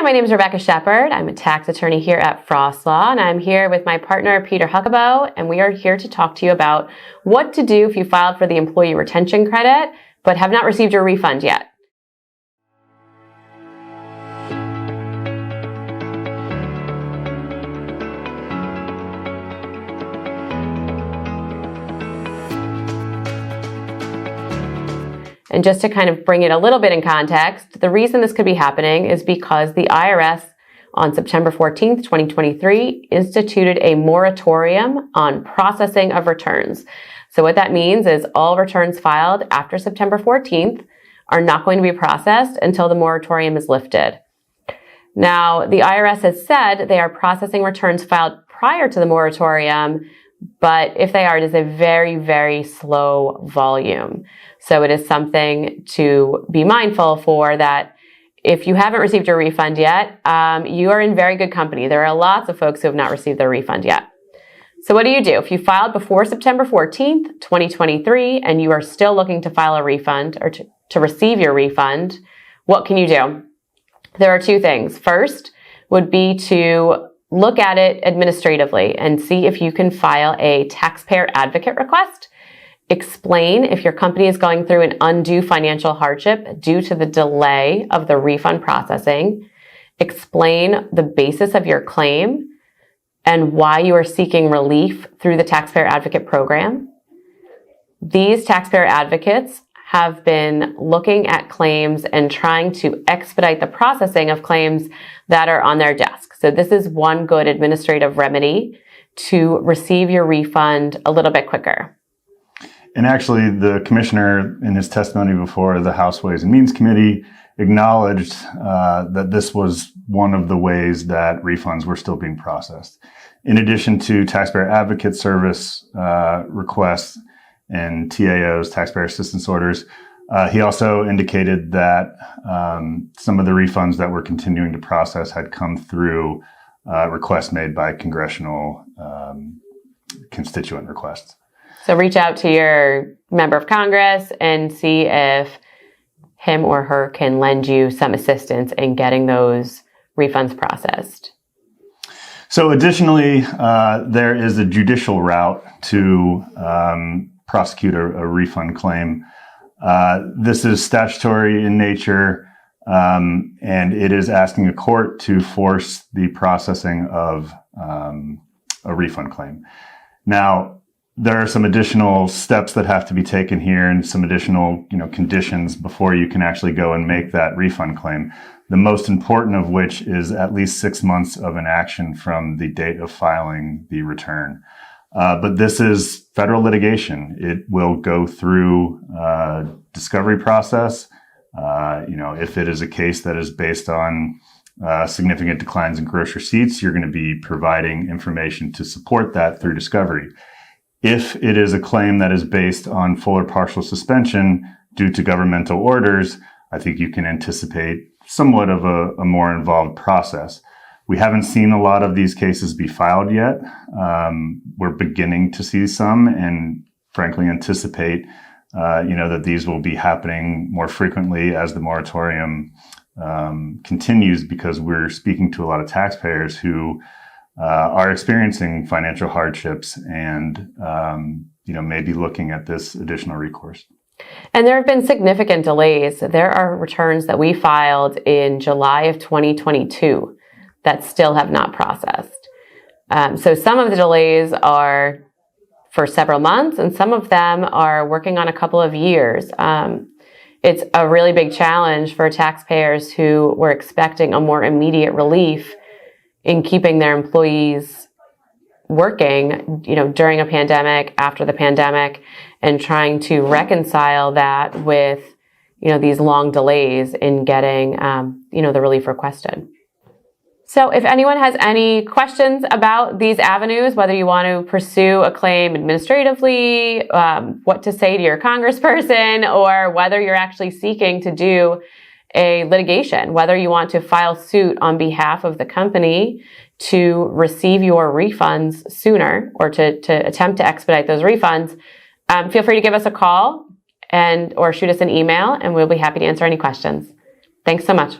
Hi, my name is Rebecca Shepard. I'm a tax attorney here at Frost Law, and I'm here with my partner, Peter Huckabo, and we are here to talk to you about what to do if you filed for the employee retention credit but have not received your refund yet. And just to kind of bring it a little bit in context, the reason this could be happening is because the IRS on September 14th, 2023, instituted a moratorium on processing of returns. So what that means is all returns filed after September 14th are not going to be processed until the moratorium is lifted. Now, the IRS has said they are processing returns filed prior to the moratorium, but if they are, it is a very, very slow volume. So it is something to be mindful for, that if you haven't received your refund yet, you are in very good company. There are lots of folks who have not received their refund yet. So what do? If you filed before September 14th, 2023, and you are still looking to file a refund or to receive your refund, what can you do? There are two things. First would be to look at it administratively and see if you can file a taxpayer advocate request. Explain if your company is going through an undue financial hardship due to the delay of the refund processing. Explain the basis of your claim and why you are seeking relief through the Taxpayer Advocate Program. These taxpayer advocates have been looking at claims and trying to expedite the processing of claims that are on their desk. So this is one good administrative remedy to receive your refund a little bit quicker. And actually, the commissioner, in his testimony before the House Ways and Means Committee, acknowledged that this was one of the ways that refunds were still being processed. In addition to Taxpayer Advocate Service requests and TAOs, Taxpayer Assistance Orders, he also indicated that some of the refunds that we're continuing to process had come through requests made by Congressional constituent requests. So reach out to your member of Congress and see if him or her can lend you some assistance in getting those refunds processed. So additionally, there is a judicial route to prosecute a refund claim. This is statutory in nature, and it is asking a court to force the processing of a refund claim. Now, there are some additional steps that have to be taken here and some additional, conditions before you can actually go and make that refund claim. The most important of which is at least 6 months of an action from the date of filing the return. But this is federal litigation. It will go through discovery process. If it is a case that is based on significant declines in gross receipts, you're going to be providing information to support that through discovery. If it is a claim that is based on full or partial suspension due to governmental orders, I think you can anticipate somewhat of a more involved process. We haven't seen a lot of these cases be filed yet. We're beginning to see some, and frankly anticipate, that these will be happening more frequently as the moratorium continues, because we're speaking to a lot of taxpayers who are experiencing financial hardships and, may be looking at this additional recourse. And there have been significant delays. There are returns that we filed in July of 2022 that still have not processed. So some of the delays are for several months, and some of them are working on a couple of years. It's a really big challenge for taxpayers who were expecting a more immediate relief in keeping their employees working, during a pandemic, after the pandemic, and trying to reconcile that with, these long delays in getting, the relief requested. So if anyone has any questions about these avenues, whether you want to pursue a claim administratively, what to say to your congressperson, or whether you're actually seeking to do a litigation, whether you want to file suit on behalf of the company to receive your refunds sooner or to attempt to expedite those refunds, feel free to give us a call or shoot us an email, and we'll be happy to answer any questions. Thanks so much.